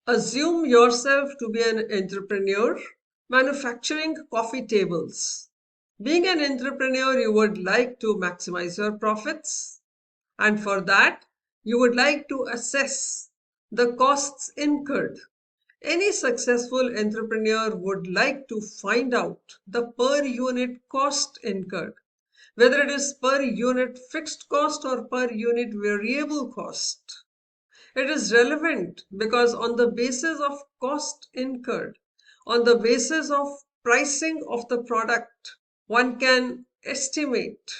Assume yourself to be an entrepreneur manufacturing coffee tables. Being an entrepreneur, you would like to maximize your profits, and for that, you would like to assess the costs incurred. Any successful entrepreneur would like to find out the per unit cost incurred, whether it is per unit fixed cost or per unit variable cost. It is relevant because on the basis of cost incurred, on the basis of pricing of the product, one can estimate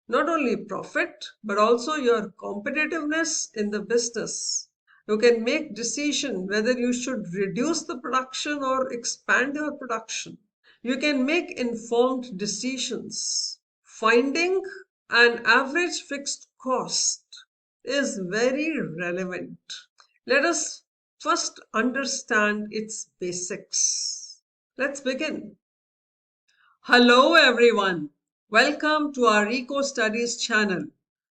not only profit but also your competitiveness in the business. You can make decision whether you should reduce the production or expand your production. You can make informed decisions. Finding an average fixed cost is very relevant. Let us first understand its basics. Let's begin. Hello everyone. Welcome to our EcoStuDYS channel.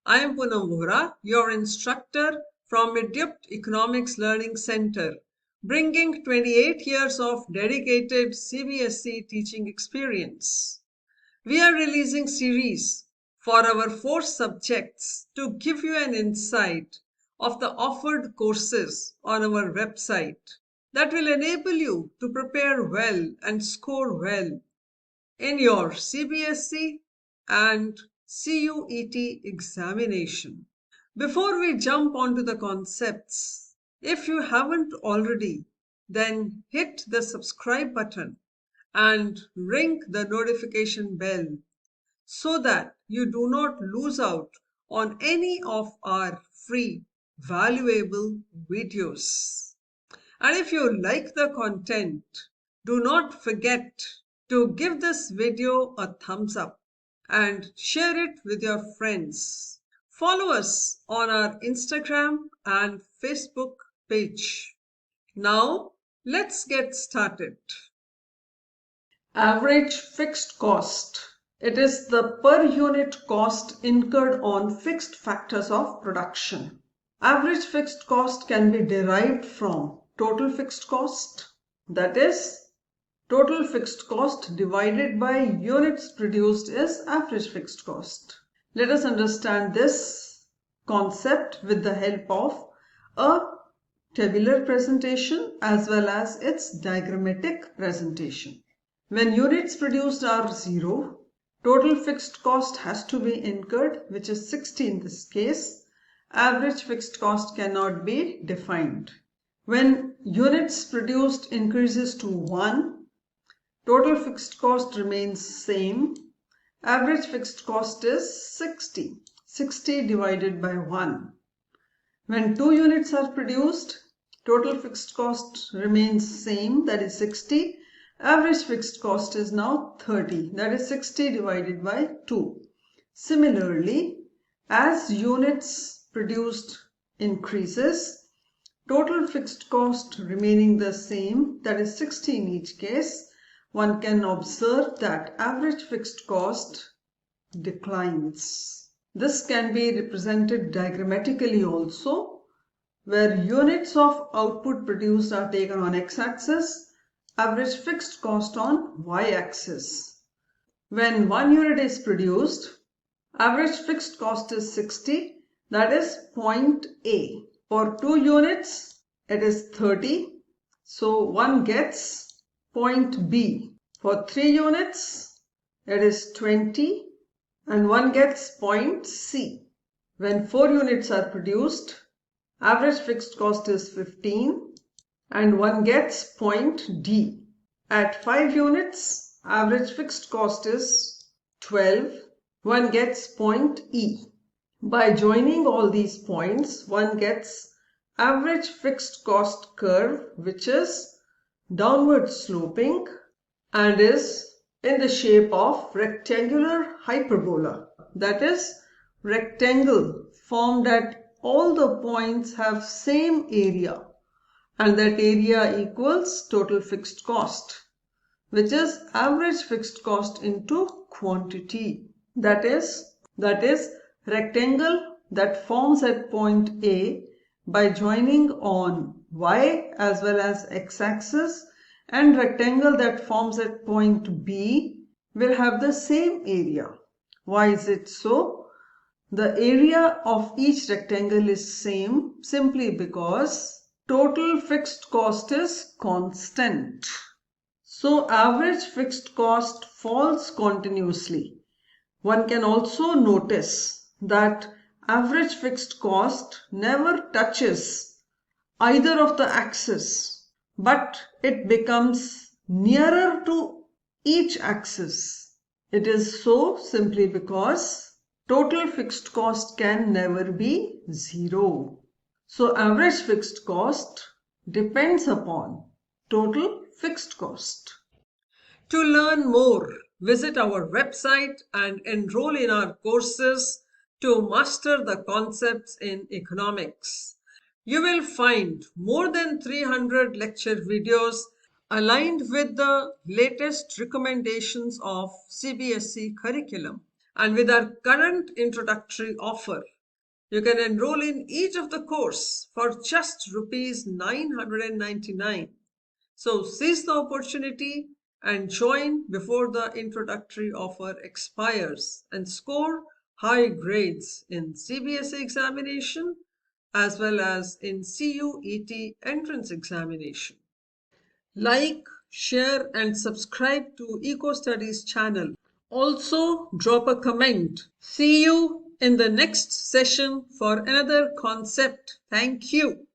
I am Poonam Vohra, your instructor from Microeconomics Learning Center, bringing 28 years of dedicated CBSE teaching experience. We are releasing series for our 4 subjects to give you an insight of the offered courses on our website that will enable you to prepare well and score well in your CBSE and CUET examination. Before we jump onto the concepts, if you haven't already, then hit the subscribe button and ring the notification bell so that you do not lose out on any of our free, valuable videos. And if you like the content, do not forget to give this video a thumbs up and share it with your friends. Follow us on our Instagram and Facebook page. Now, let's get started. Average fixed cost. It is the per unit cost incurred on fixed factors of production. Average fixed cost can be derived from total fixed cost, that is, total fixed cost divided by units produced is average fixed cost. Let us understand this concept with the help of a tabular presentation as well as its diagrammatic presentation. When units produced are 0, total fixed cost has to be incurred, which is 60 in this case. Average fixed cost cannot be defined. When units produced increases to 1, total fixed cost remains same. Average fixed cost is 60. 60 divided by 1. When 2 units are produced, total fixed cost remains same, that is 60. Average fixed cost is now 30, that is 60 divided by 2. Similarly, as units produced increases, total fixed cost remaining the same, that is 60 in each case, one can observe that average fixed cost declines. This can be represented diagrammatically also, where units of output produced are taken on x-axis, average fixed cost on y-axis. When 1 unit is produced, average fixed cost is 60, that is point A. For 2 units, it is 30, so one gets point B. For 3 units, it is 20 and one gets point C. When 4 units are produced, average fixed cost is 15 and one gets point D. At 5 units, average fixed cost is 12, one gets point E. By joining all these points, one gets average fixed cost curve, which is downward sloping and is in the shape of rectangular hyperbola. That is, rectangle formed at all the points have same area, and that area equals total fixed cost, which is average fixed cost into quantity. That is rectangle that forms at point A by joining on y as well as x-axis, and rectangle that forms at point B will have the same area. Why is it so? The area of each rectangle is same simply because total fixed cost is constant. So average fixed cost falls continuously. One can also notice that average fixed cost never touches either of the axes, but it becomes nearer to each axis. It is so simply because total fixed cost can never be zero. So average fixed cost depends upon total fixed cost. To learn more, visit our website and enroll in our courses to master the concepts in economics. You will find more than 300 lecture videos aligned with the latest recommendations of CBSE curriculum. And with our current introductory offer, you can enroll in each of the course for just rupees 999. So seize the opportunity and join before the introductory offer expires and score high grades in CBSE examination as well as in CUET entrance examination. Like, share and subscribe to EcoStudies channel. Also drop a comment. See you in the next session for another concept. Thank you.